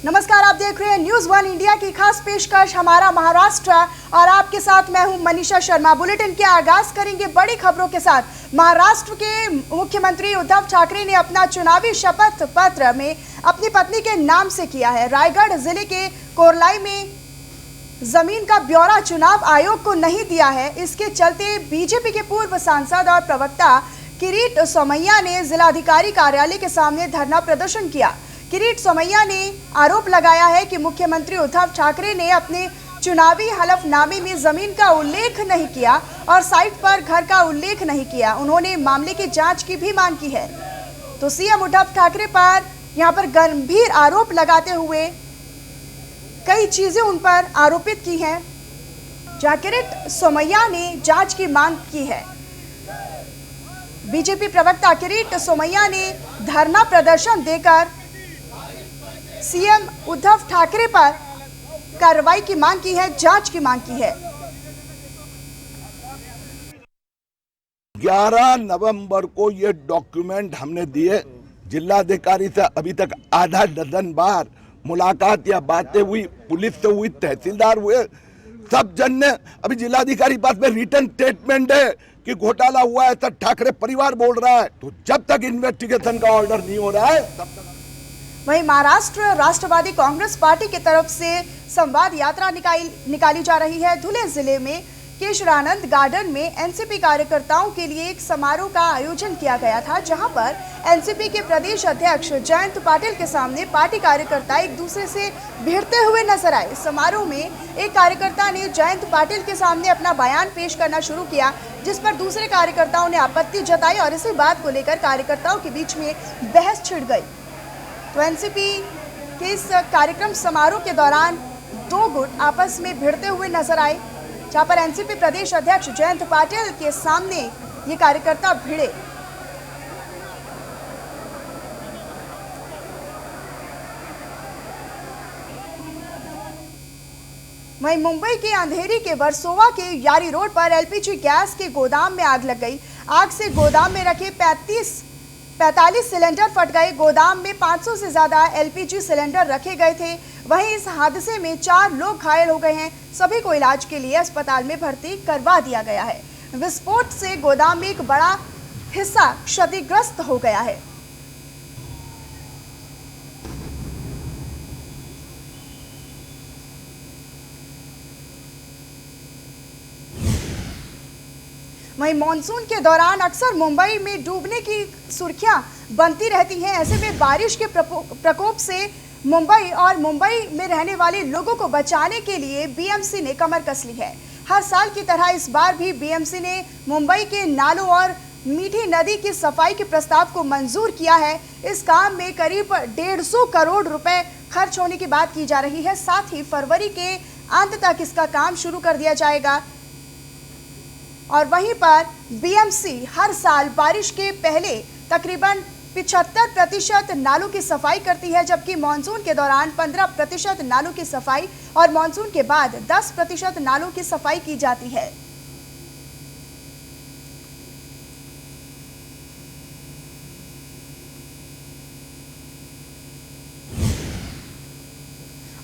नमस्कार, आप देख रहे हैं न्यूज़ वन इंडिया की खास पेशकश हमारा महाराष्ट्र और आपके साथ मैं हूं मनीषा शर्मा। बुलेटिन के आगाज करेंगे बड़ी खबरों के साथ। महाराष्ट्र के मुख्यमंत्री उद्धव ठाकरे ने अपना चुनावी शपथ पत्र में अपनी पत्नी के नाम से किया है। रायगढ़ जिले के कोरलाई में जमीन का ब्यौरा चुनाव आयोग को नहीं दिया है। इसके चलते बीजेपी के पूर्व सांसद और प्रवक्ता किरीट सोमैया ने जिलाधिकारी कार्यालय के सामने धरना प्रदर्शन किया। किरीट सोमैया ने आरोप लगाया है कि मुख्यमंत्री उद्धव ठाकरे ने अपने चुनावी हलफनामे में जमीन का उल्लेख नहीं किया और साइट पर घर का उल्लेख नहीं किया। उन्होंने मामले की जांच की भी मांग की है। तो सीएम उद्धव ठाकरे पर यहां पर गंभीर आरोप लगाते हुए कई चीजें उन पर आरोपित की हैं। जहां किरीट सोमैया ने जांच की मांग की है। बीजेपी प्रवक्ता किरीट सोमैया ने धरना प्रदर्शन देकर सीएम उद्धव ठाकरे पर कार्रवाई की मांग की है, जांच की मांग की है। 11 नवंबर को ये डॉक्यूमेंट हमने दिए। जिलाधिकारी से अभी तक आधा डजन बार मुलाकात या बातें हुई, पुलिस से हुई, तहसीलदार हुए, सब जन ने। अभी जिलाधिकारी पास में रिटर्न स्टेटमेंट है कि घोटाला हुआ है, ऐसा ठाकरे परिवार बोल रहा है। तो जब तक इन्वेस्टिगेशन का ऑर्डर नहीं हो रहा है तब तक। वहीं महाराष्ट्र राष्ट्रवादी कांग्रेस पार्टी की तरफ से संवाद यात्रा निकाली जा रही है। धुले जिले में केशरानंद गार्डन में एनसीपी कार्यकर्ताओं के लिए एक समारोह का आयोजन किया गया था, जहां पर एनसीपी के प्रदेश अध्यक्ष जयंत पाटिल के सामने पार्टी कार्यकर्ता एक दूसरे से भिड़ते हुए नजर आए। समारोह में एक कार्यकर्ता ने जयंत पाटिल के सामने अपना बयान पेश करना शुरू किया, जिस पर दूसरे कार्यकर्ताओं ने आपत्ति जताई और इसी बात को लेकर कार्यकर्ताओं के बीच में बहस छिड़ गई। तो एनसीपी के इस कार्यक्रम समारोह के दौरान दो गुट आपस में भिड़ते हुए नजर आए, जहां पर एनसीपी प्रदेश अध्यक्ष जयंत पाटिल के सामने ये कार्यकर्ता भिड़े। वहीं मुंबई के अंधेरी के वर्सोवा के यारी रोड पर एलपीजी गैस के गोदाम में आग लग गई। आग से गोदाम में रखे 45 सिलेंडर फट गए। गोदाम में 500 से ज्यादा एलपीजी सिलेंडर रखे गए थे। वहीं इस हादसे में 4 लोग घायल हो गए हैं। सभी को इलाज के लिए अस्पताल में भर्ती करवा दिया गया है। विस्फोट से गोदाम में एक बड़ा हिस्सा क्षतिग्रस्त हो गया है। वहीं मानसून के दौरान अक्सर मुंबई में डूबने की सुर्खियां बनती रहती हैं। ऐसे में बारिश के प्रकोप से मुंबई और मुंबई में रहने वाले लोगों को बचाने के लिए बीएमसी ने कमर कस ली है। हर साल की तरह इस बार भी बीएमसी ने मुंबई के नालों और मीठी नदी की सफाई के प्रस्ताव को मंजूर किया है। इस काम में करीब 150 करोड़ रुपए खर्च होने की बात की जा रही है। साथ ही फरवरी के अंत तक इसका काम शुरू कर दिया जाएगा। और वहीं पर बीएमसी हर साल बारिश के पहले तकरीबन 75% नालों की सफाई करती है, जबकि मानसून के दौरान 15% नालों की सफाई और मानसून के बाद 10% नालों की सफाई की जाती है।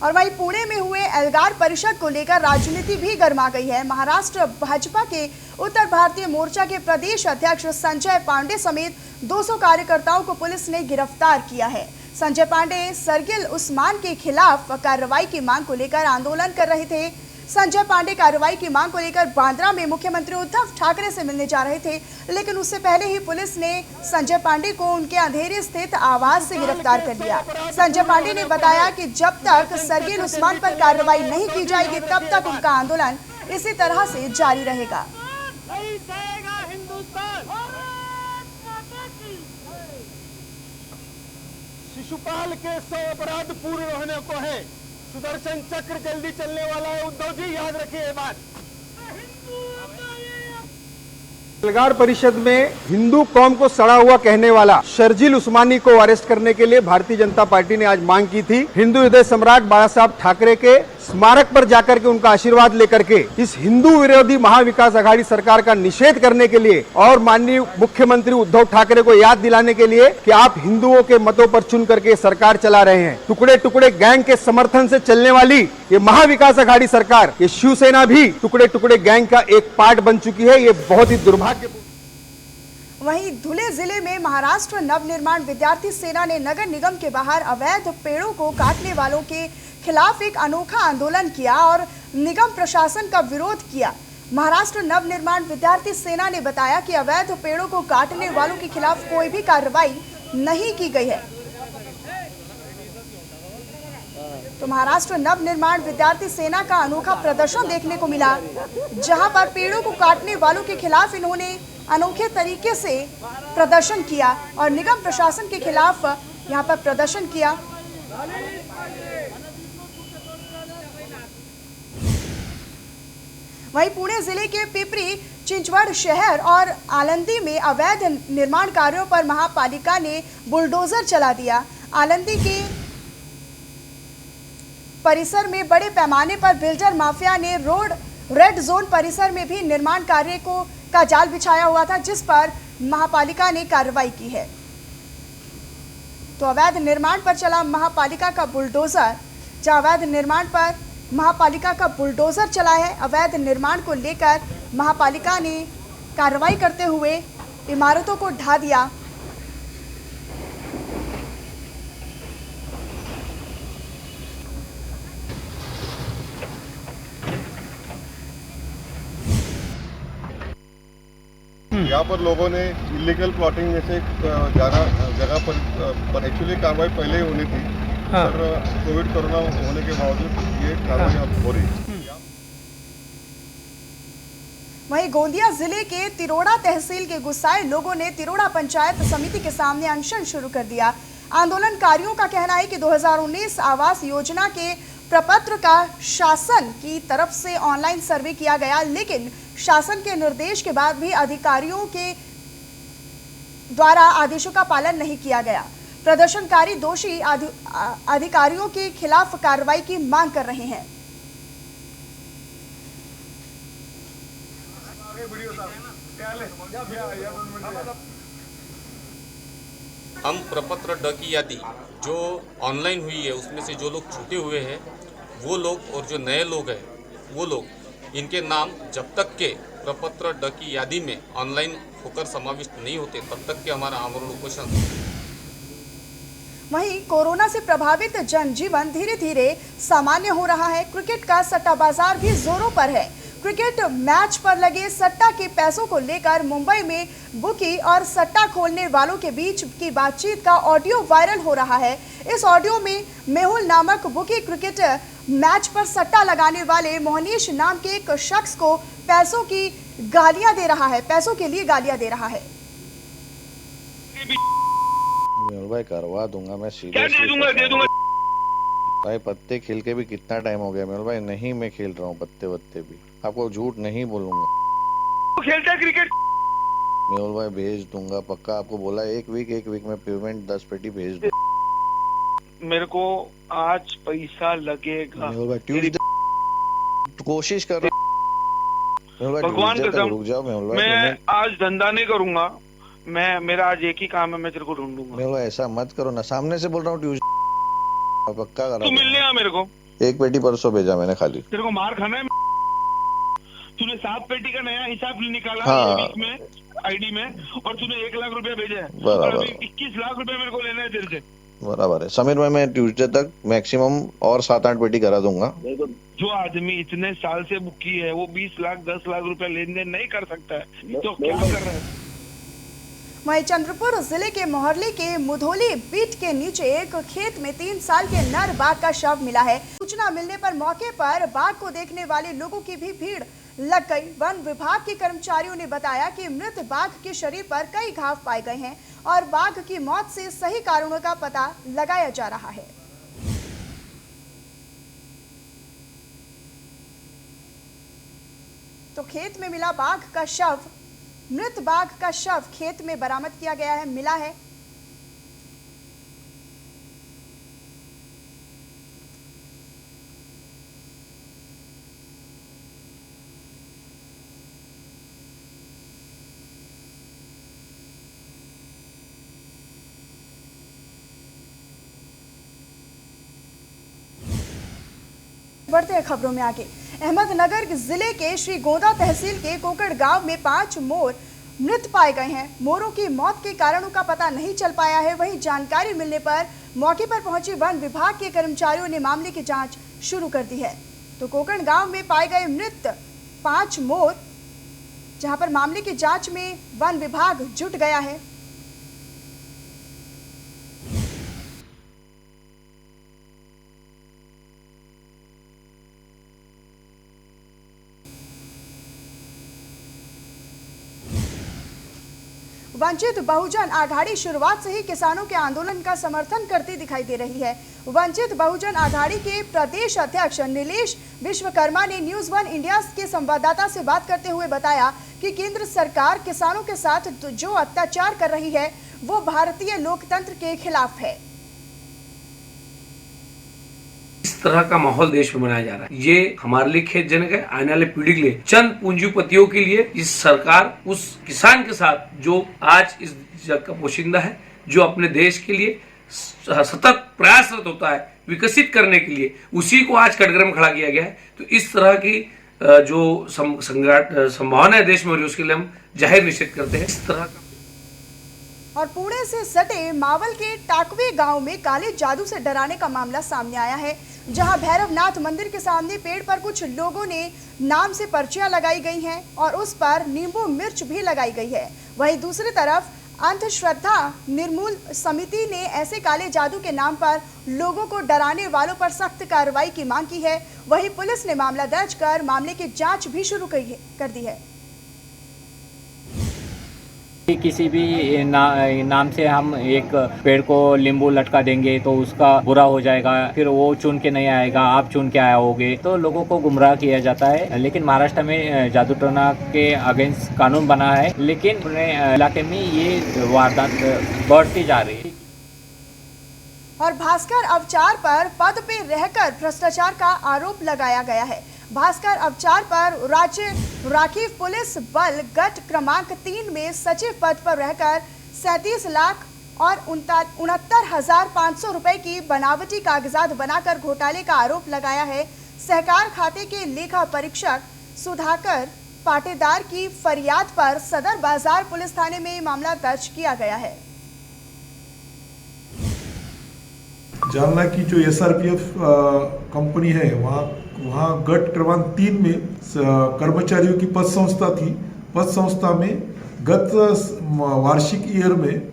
और वहीं पुणे में हुए एल्गार परिषद को लेकर राजनीति भी गर्मा गई है। महाराष्ट्र भाजपा के उत्तर भारतीय मोर्चा के प्रदेश अध्यक्ष संजय पांडे समेत 200 कार्यकर्ताओं को पुलिस ने गिरफ्तार किया है। संजय पांडे सरगिल उस्मान के खिलाफ कार्रवाई की मांग को लेकर आंदोलन कर रहे थे। संजय पांडे कार्रवाई की मांग को लेकर बांद्रा में मुख्यमंत्री उद्धव ठाकरे से मिलने जा रहे थे, लेकिन उससे पहले ही पुलिस ने संजय पांडे को उनके अंधेरी स्थित आवास से गिरफ्तार कर लिया। संजय पांडे ने बताया कि जब तक सरगिल उस्मान पर कार्रवाई नहीं की जाएगी तब तक उनका आंदोलन इसी तरह से जारी रहेगा। शिशुपाल के 100 अपराध पूर्ण होने को है। सुदर्शन चक्र जल्दी चलने वाला है। उद्धव जी याद रखिए ये बात। एल्गार परिषद में हिंदू कौम को सड़ा हुआ कहने वाला शर्जील उस्मानी को अरेस्ट करने के लिए भारतीय जनता पार्टी ने आज मांग की थी। हिंदू हृदय सम्राट बाला साहब ठाकरे के स्मारक पर जाकर के उनका आशीर्वाद लेकर के इस हिंदू विरोधी महाविकास आघाड़ी सरकार का निषेध करने के लिए और माननीय मुख्यमंत्री उद्धव ठाकरे को याद दिलाने के लिए कि आप हिंदुओं के मतों पर चुन करके सरकार चला रहे हैं। टुकड़े टुकड़े गैंग के समर्थन से चलने वाली ये महाविकास आघाड़ी सरकार, ये शिवसेना भी टुकड़े टुकड़े गैंग का एक पार्ट बन चुकी है। ये बहुत ही दुर्भाग्यपूर्ण। वहीं धुले जिले में महाराष्ट्र नवनिर्माण विद्यार्थी सेना ने नगर निगम के बाहर अवैध पेड़ों को काटने वालों के खिलाफ एक अनोखा आंदोलन किया और निगम प्रशासन का विरोध किया। महाराष्ट्र नवनिर्माण विद्यार्थी सेना ने बताया कि अवैध पेड़ों को काटने वालों के खिलाफ कोई भी कार्रवाई नहीं की गई है। तो महाराष्ट्र नवनिर्माण विद्यार्थी सेना का अनोखा प्रदर्शन देखने को मिला, जहां पर पेड़ों को काटने वालों के खिलाफ इन्होंने अनोखे तरीके से प्रदर्शन किया और निगम प्रशासन के खिलाफ यहां पर प्रदर्शन किया। वहीं पुणे जिले के पिपरी चिंचवड़ शहर और आलंदी में अवैध निर्माण कार्यों पर महापालिका ने बुलडोजर चला दिया। आलंदी के परिसर में बड़े पैमाने पर बिल्डर माफिया ने रेड जोन परिसर में भी निर्माण कार्य का जाल बिछाया हुआ था, जिस पर महापालिका ने कार्रवाई की है। तो अवैध निर्माण पर चला महापालिका का बुलडोजर, जहां अवैध निर्माण पर महापालिका का बुलडोजर चला है। अवैध निर्माण को लेकर महापालिका ने कार्रवाई करते हुए इमारतों को ढा दिया। यहाँ पर लोगों ने इलीगल प्लॉटिंग में से जगह पर एक्चुअली कार्रवाई पहले ही होनी थी, पर कोविड कोरोना होने के बावजूद ये कार्रवाई अब हो रही है। वहीं गोंदिया जिले के तिरोड़ा तहसील के गुस्साए लोगों ने तिरोड़ा पंचायत समिति के सामने अनशन शुरू कर दिया। आंदोलनकारियों का कहना है कि 2019 आवास योजना के प्रपत्र का शासन की तरफ से ऑनलाइन सर्वे किया गया, लेकिन शासन के निर्देश के बाद भी अधिकारियों के द्वारा आदेशों का पालन नहीं किया गया। प्रदर्शनकारी दोषी अधिकारियों के खिलाफ कार्रवाई की मांग कर रहे हैं। हम प्रपत्र ड की यादी जो ऑनलाइन हुई है उसमें से जो लोग छूटे हुए हैं वो लोग और जो नए लोग हैं वो लोग, इनके नाम जब तक के प्रपत्र ड की यादी में ऑनलाइन होकर समाविष्ट नहीं होते तब तक के हमारा आमरण उपोषण। वहीं कोरोना से प्रभावित जनजीवन धीरे धीरे सामान्य हो रहा है। क्रिकेट का सट्टा बाजार भी जोरों पर है। क्रिकेट मैच पर लगे सट्टा के पैसों को लेकर मुंबई में बुकी और सट्टा खोलने वालों के बीच की बातचीत का ऑडियो वायरल हो रहा है। इस ऑडियो में मेहुल नामक बुकी क्रिकेट मैच पर सट्टा लगाने वाले मोहनीश नाम के एक शख्स को पैसों की गालियां दे रहा है, पैसों के लिए गालियां दे रहा है। मेहुल भाई करवा दूंगा मैं, सीधे दे दूंगा भाई। पत्ते खेल के भी कितना टाइम हो गया मेहुल भाई, नहीं मैं खेल रहा हूँ पत्ते वत्ते भी, आपको झूठ नहीं बोलूंगा। खेलता क्रिकेट मेहुल भाई भेज दूंगा पक्का, आपको बोला एक वीक में पेमेंट 10 पेटी भेज दूंगा। मेरे को आज पैसा लगेगा। मेहुल भाई ट्यूसडे कोशिश कर रहा हूँ भगवान कसम, रुक जाओ मेहुल भाई। मैं आज धंधा नहीं करूंगा, मेरा आज एक ही काम है, मैं तेरे को ढूंढूंगा। मेहुल भाई ऐसा मत करो ना, सामने से बोल रहा हूँ ट्यूसडे पक्का करा। तू मिलने आ मेरे को। एक पेटी परसों भेजा मैंने खाली। तेरे को मार खाना है। तूने 7 पेटी का नया हिसाब निकाला हाँ। वीक में आईडी में, और तूने 1 लाख रुपया भेजा है, बराबर। और अभी 21 लाख रुपया मेरे को लेना है तेरे से। बराबर है समीर भाई, मैं ट्यूसडे तक मैक्सिमम और 7-8 पेटी करा दूंगा। जो आदमी इतने साल से बुकी है वो 20 लाख 10 लाख रुपया लेन देन नहीं कर सकता है, तो क्या कर रहा है। वहीं चंद्रपुर जिले के मोहर्ली के मुधोली बीट के नीचे एक खेत में 3 साल के नर बाघ का शव मिला है। सूचना मिलने पर मौके पर बाघ को देखने वाले लोगों की भी भीड़ लग गई। वन विभाग के कर्मचारियों ने बताया कि मृत बाघ के शरीर पर कई घाव पाए गए हैं और बाघ की मौत से सही कारणों का पता लगाया जा रहा है। तो खेत में मिला बाघ का शव, मृत बाघ का शव खेत में बरामद किया गया है, मिला है। बढ़ते हैं खबरों में आगे। अहमदनगर जिले के श्रीगोंदा तहसील के कोकड़ गांव में 5 मोर मृत पाए गए हैं। मोरों की मौत के कारणों का पता नहीं चल पाया है। वहीं जानकारी मिलने पर मौके पर पहुंची वन विभाग के कर्मचारियों ने मामले की जांच शुरू कर दी है। तो कोकड़ गांव में पाए गए मृत 5 मोर, जहां पर मामले की जांच में वन विभाग जुट गया है। वंचित बहुजन आघाड़ी शुरुआत से ही किसानों के आंदोलन का समर्थन करती दिखाई दे रही है। वंचित बहुजन आघाड़ी के प्रदेश अध्यक्ष नीलेश विश्वकर्मा ने न्यूज़ 1 इंडिया के संवाददाता से बात करते हुए बताया कि केंद्र सरकार किसानों के साथ जो अत्याचार कर रही है वो भारतीय लोकतंत्र के खिलाफ है। इस तरह का माहौल देश में बनाया जा रहा है, ये हमारे लिए खेदजनक है। आने वाले पीढ़ी के लिए, चंद पूंजीपतियों के लिए इस सरकार उस किसान के साथ जो आज इस जग का पोशिंदा है, जो अपने देश के लिए सतत प्रयासरत होता है विकसित करने के लिए, उसी को आज कटघरे में खड़ा किया गया है। तो इस तरह की जो संभावना है देश में हो रही है, उसके लिए हम जाहिर निषेध करते हैं। इस तरह का। और पुणे से सटे मावल के टाकवे गांव में काले जादू से डराने का मामला सामने आया है, जहां भैरवनाथ मंदिर के सामने पेड़ पर कुछ लोगों ने नाम से पर्चियां लगाई गई हैं और उस पर नींबू मिर्च भी लगाई गई है। वहीं दूसरी तरफ अंधश्रद्धा निर्मूल समिति ने ऐसे काले जादू के नाम पर लोगों को डराने वालों पर सख्त कार्रवाई की मांग की है। वहीं पुलिस ने मामला दर्ज कर मामले की जांच भी शुरू कर दी है। किसी भी नाम से हम एक पेड़ को नींबू लटका देंगे तो उसका बुरा हो जाएगा, फिर वो चुन के नहीं आएगा, आप चुन के आए होगे, तो लोगों को गुमराह किया जाता है। लेकिन महाराष्ट्र में जादू टोना के अगेंस्ट कानून बना है, लेकिन अपने इलाके में ये वारदात बढ़ती जा रही है। और भास्कर अवचार पर पद पे रहकर भ्रष्टाचार का आरोप लगाया गया है। भास्कर अवचार पर राज्य राखीव पुलिस बल गट क्रमांक 3 में सचिव पद पर रहकर 37 लाख और 69,500 रुपए की बनावटी कागजात बनाकर घोटाले का आरोप लगाया है। सहकार खाते के लेखा परीक्षक सुधाकर पाटेदार की फरियाद पर सदर बाजार पुलिस थाने में मामला दर्ज किया गया है। जालना की जो SRPF कंपनी है, वहाँ गट क्रमांक 3 में कर्मचारियों की पद संस्था थी। पद संस्था में गत वार्षिक ईयर में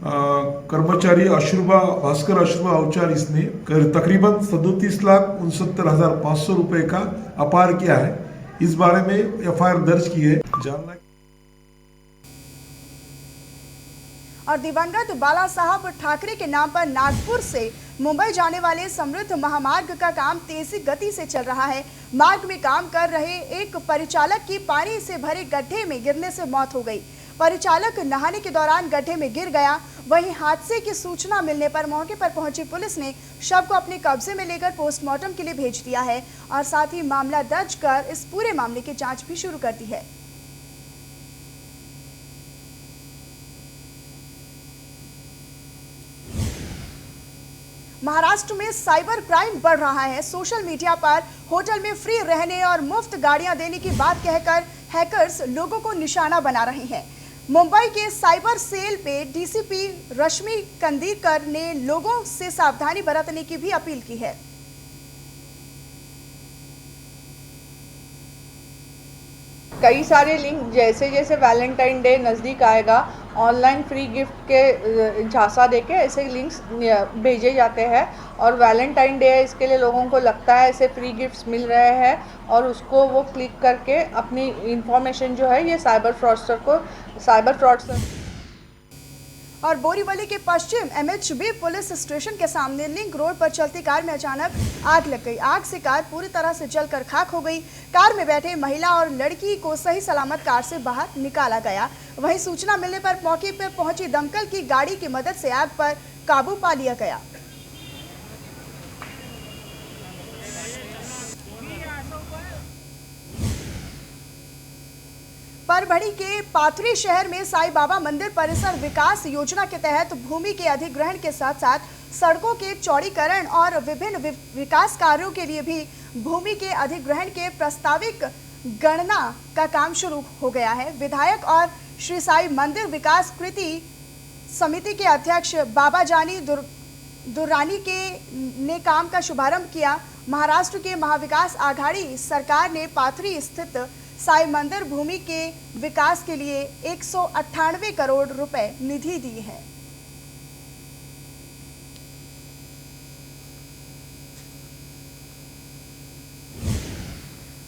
कर्मचारी भास्कर अशुभा अवचार इसने तकरीबन 37,69,500 रुपए का अपार किया है। इस बारे में FIR दर्ज की है। जालना और दिवंगत बाला साहब ठाकरे के नाम पर नागपुर से मुंबई जाने वाले समृद्ध महामार्ग का काम तेजी गति से चल रहा है। मार्ग में काम कर रहे एक परिचालक की पानी से भरे गड्ढे में गिरने से मौत हो गई। परिचालक नहाने के दौरान गड्ढे में गिर गया। वहीं हादसे की सूचना मिलने पर मौके पर पहुंची पुलिस ने शव को अपने कब्जे में लेकर पोस्टमार्टम के लिए भेज दिया है और साथ ही मामला दर्ज कर इस पूरे मामले की जाँच भी शुरू कर दी है। महाराष्ट्र में साइबर क्राइम बढ़ रहा है। सोशल मीडिया पर होटल में फ्री रहने और मुफ्त गाड़ियां देने की बात कहकर हैकर्स लोगों को निशाना बना रहे हैं। मुंबई के साइबर सेल पे DCP रश्मि कंदीकर ने लोगों से सावधानी बरतने की भी अपील की है। कई सारे लिंक जैसे जैसे वैलेंटाइन डे नज़दीक आएगा, ऑनलाइन फ्री गिफ्ट के झांसा देके ऐसे लिंक्स भेजे जाते हैं और वैलेंटाइन डे है, इसके लिए लोगों को लगता है ऐसे फ्री गिफ्ट्स मिल रहे हैं और उसको वो क्लिक करके अपनी इंफॉर्मेशन जो है ये साइबर फ्रॉडस्टर और बोरीवली के पश्चिम MHB पुलिस स्टेशन के सामने लिंक रोड पर चलती कार में अचानक आग लग गई। आग से कार पूरी तरह से जलकर खाक हो गई। कार में बैठे महिला और लड़की को सही सलामत कार से बाहर निकाला गया। वहीं सूचना मिलने पर मौके पर पहुंची दमकल की गाड़ी की मदद से आग पर काबू पा लिया गया। परभणी के पाथरी शहर में साईं बाबा मंदिर परिसर विकास योजना के तहत भूमि के अधिग्रहण के साथ साथ सड़कों के चौड़ीकरण और विभिन्न विकास कार्यों के लिए भी भूमि के अधिग्रहण के प्रस्ताविक गणना का काम शुरू हो गया है। विधायक और श्री साई मंदिर विकास कृति समिति के अध्यक्ष बाबा जानी दुर्रानी ने काम का शुभारंभ किया। महाराष्ट्र के महाविकास आघाड़ी सरकार ने पाथरी स्थित साई मंदिर भूमि के विकास के लिए 198 करोड़ रुपए निधि दी है।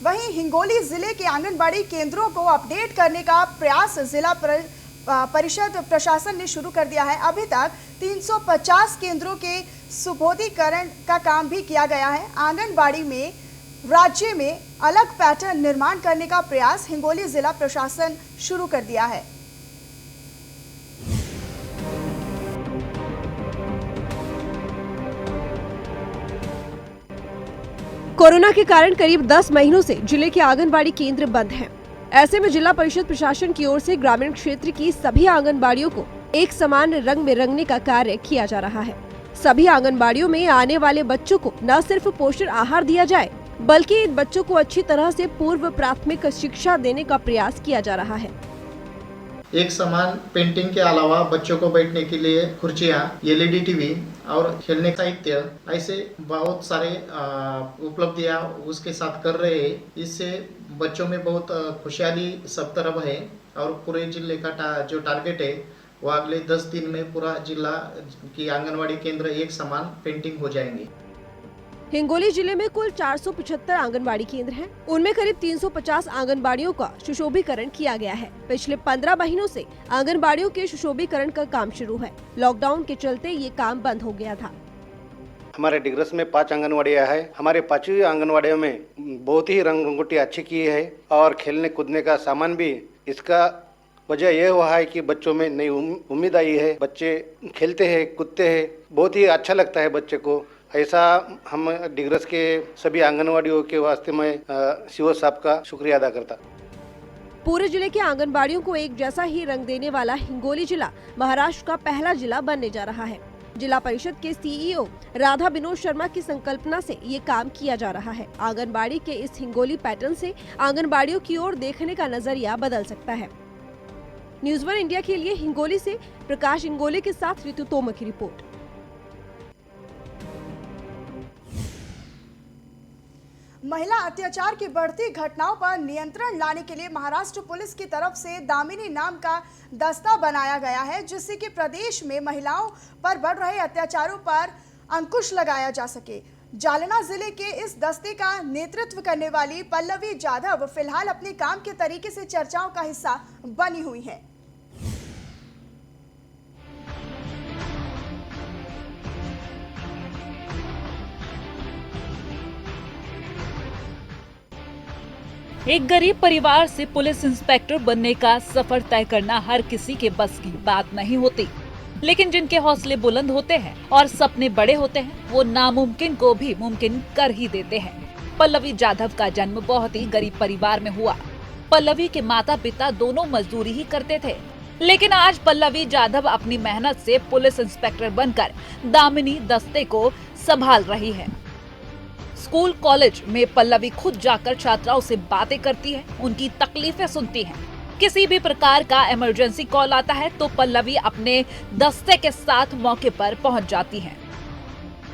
वहीं हिंगोली जिले के आंगनबाड़ी केंद्रों को अपडेट करने का प्रयास जिला परिषद प्रशासन ने शुरू कर दिया है। अभी तक 350 केंद्रों के सुबोधीकरण का काम भी किया गया है। आंगनबाड़ी में राज्य में अलग पैटर्न निर्माण करने का प्रयास हिंगोली जिला प्रशासन शुरू कर दिया है। कोरोना के कारण करीब 10 महीनों से जिले के आंगनबाड़ी केंद्र बंद हैं। ऐसे में जिला परिषद प्रशासन की ओर से ग्रामीण क्षेत्र की सभी आंगनबाड़ियों को एक समान रंग में रंगने का कार्य किया जा रहा है। सभी आंगनबाड़ियों में आने वाले बच्चों को न सिर्फ पोषण आहार दिया जाए, बल्कि इन बच्चों को अच्छी तरह से पूर्व प्राथमिक शिक्षा देने का प्रयास किया जा रहा है। एक समान पेंटिंग के अलावा बच्चों को बैठने के लिए कुर्सियाँ, LED टीवी और खेलने का साहित्य, ऐसे बहुत सारे उपलब्धियाँ उसके साथ कर रहे हैं। इससे बच्चों में बहुत खुशहाली सब तरफ है और पूरे जिले का जो टारगेट है वो अगले 10 दिन में पूरा जिला की आंगनवाड़ी केंद्र एक समान पेंटिंग हो जाएंगे। हिंगोली जिले में कुल 475 आंगनबाड़ी केंद्र हैं। उनमें करीब 350 आंगनबाड़ियों का सुशोभीकरण किया गया है। पिछले 15 महीनों से आंगनबाड़ियों के सुशोभीकरण का काम शुरू है। लॉकडाउन के चलते ये काम बंद हो गया था। हमारे डिग्रस में 5 आंगनवाड़ियाँ है। हमारे 5 आंगनवाड़ियों में बहुत ही रंग रंगोटी अच्छी की है और खेलने कूदने का सामान भी। इसका वजह यह हुआ है कि बच्चों में नई उम्मीद आई है। बच्चे खेलते हैं, कूदते हैं, बहुत ही अच्छा लगता है बच्चे को। ऐसा हम डिग्रस के सभी आंगनवाड़ियों के वास्ते मैं सीओ साहब का शुक्रिया अदा करता। पूरे जिले के आंगनबाड़ियों को एक जैसा ही रंग देने वाला हिंगोली जिला महाराष्ट्र का पहला जिला बनने जा रहा है। जिला परिषद के CEO राधा विनोद शर्मा की संकल्पना से ये काम किया जा रहा है। आंगनबाड़ी के इस हिंगोली पैटर्न से आंगनबाड़ियों की ओर देखने का नजरिया बदल सकता है। न्यूज़ 1 इंडिया के लिए हिंगोली से प्रकाश इंगोले के साथ ऋतु तोमर की रिपोर्ट। महिला अत्याचार की बढ़ती घटनाओं पर नियंत्रण लाने के लिए महाराष्ट्र पुलिस की तरफ से दामिनी नाम का दस्ता बनाया गया है, जिससे कि प्रदेश में महिलाओं पर बढ़ रहे अत्याचारों पर अंकुश लगाया जा सके। जालना जिले के इस दस्ते का नेतृत्व करने वाली पल्लवी जाधव फिलहाल अपने काम के तरीके से चर्चाओं का हिस्सा बनी हुई है। एक गरीब परिवार से पुलिस इंस्पेक्टर बनने का सफर तय करना हर किसी के बस की बात नहीं होती, लेकिन जिनके हौसले बुलंद होते हैं और सपने बड़े होते हैं, वो नामुमकिन को भी मुमकिन कर ही देते हैं। पल्लवी जाधव का जन्म बहुत ही गरीब परिवार में हुआ। पल्लवी के माता पिता दोनों मजदूरी ही करते थे, लेकिन आज पल्लवी जाधव अपनी मेहनत से पुलिस इंस्पेक्टर बनकर दामिनी दस्ते को संभाल रही है। स्कूल कॉलेज में पल्लवी खुद जाकर छात्राओं से बातें करती है, उनकी तकलीफें सुनती है। किसी भी प्रकार का इमरजेंसी कॉल आता है तो पल्लवी अपने दस्ते के साथ मौके पर पहुंच जाती है।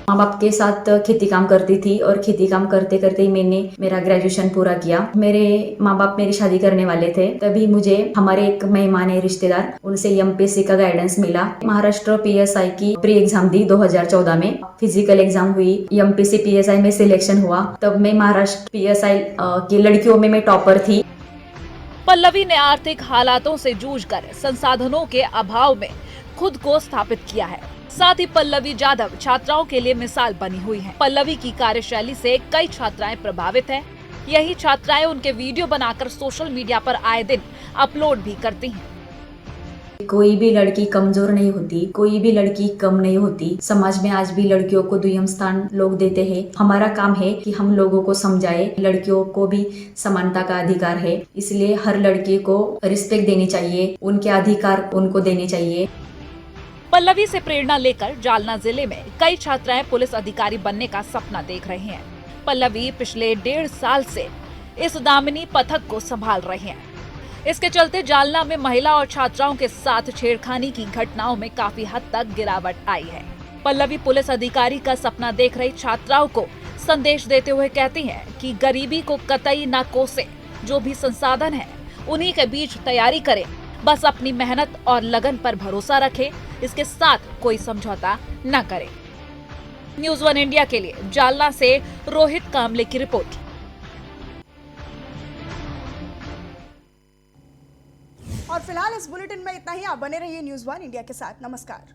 माँ बाप के साथ खेती काम करती थी और खेती काम करते करते ही मैंने मेरा ग्रेजुएशन पूरा किया। मेरे माँ बाप मेरी शादी करने वाले थे, तभी मुझे हमारे एक मेहमान है रिश्तेदार, उनसे एमपीएससी का गाइडेंस मिला। महाराष्ट्र PSI की प्री एग्जाम दी 2014 में, फिजिकल एग्जाम हुई, एमपीएससी PSI में सिलेक्शन हुआ। तब मैं महाराष्ट्र PSI की लड़कियों में मैं टॉपर थी। पल्लवी ने आर्थिक हालातों से जूझकर संसाधनों के अभाव में खुद को स्थापित किया है। साथ ही पल्लवी जाधव छात्राओं के लिए मिसाल बनी हुई है। पल्लवी की कार्यशैली से कई छात्राएं प्रभावित हैं। यही छात्राएं उनके वीडियो बनाकर सोशल मीडिया पर आए दिन अपलोड भी करती हैं। कोई भी लड़की कमजोर नहीं होती, कोई भी लड़की कम नहीं होती। समाज में आज भी लड़कियों को दुय्यम स्थान लोग देते हैं। हमारा काम है कि हम लोगों को समझाए, लड़कियों को भी समानता का अधिकार है, इसलिए हर लड़की को रिस्पेक्ट देनी चाहिए, उनके अधिकार उनको देने चाहिए। पल्लवी से प्रेरणा लेकर जालना जिले में कई छात्राएं पुलिस अधिकारी बनने का सपना देख रही हैं। पल्लवी पिछले 1.5 साल से इस दामिनी पथक को संभाल रही हैं। इसके चलते जालना में महिला और छात्राओं के साथ छेड़खानी की घटनाओं में काफी हद तक गिरावट आई है। पल्लवी पुलिस अधिकारी का सपना देख रही छात्राओं को संदेश देते हुए कहती हैं कि गरीबी को कतई न कोसे, जो भी संसाधन है उन्हीं के बीच तैयारी करें, बस अपनी मेहनत और लगन पर भरोसा रखें, इसके साथ कोई समझौता न करें। न्यूज़ 1 इंडिया के लिए जालना से रोहित कामले की रिपोर्ट। और फिलहाल इस बुलेटिन में इतना ही। आप बने रहिए न्यूज़ 1 इंडिया के साथ। नमस्कार।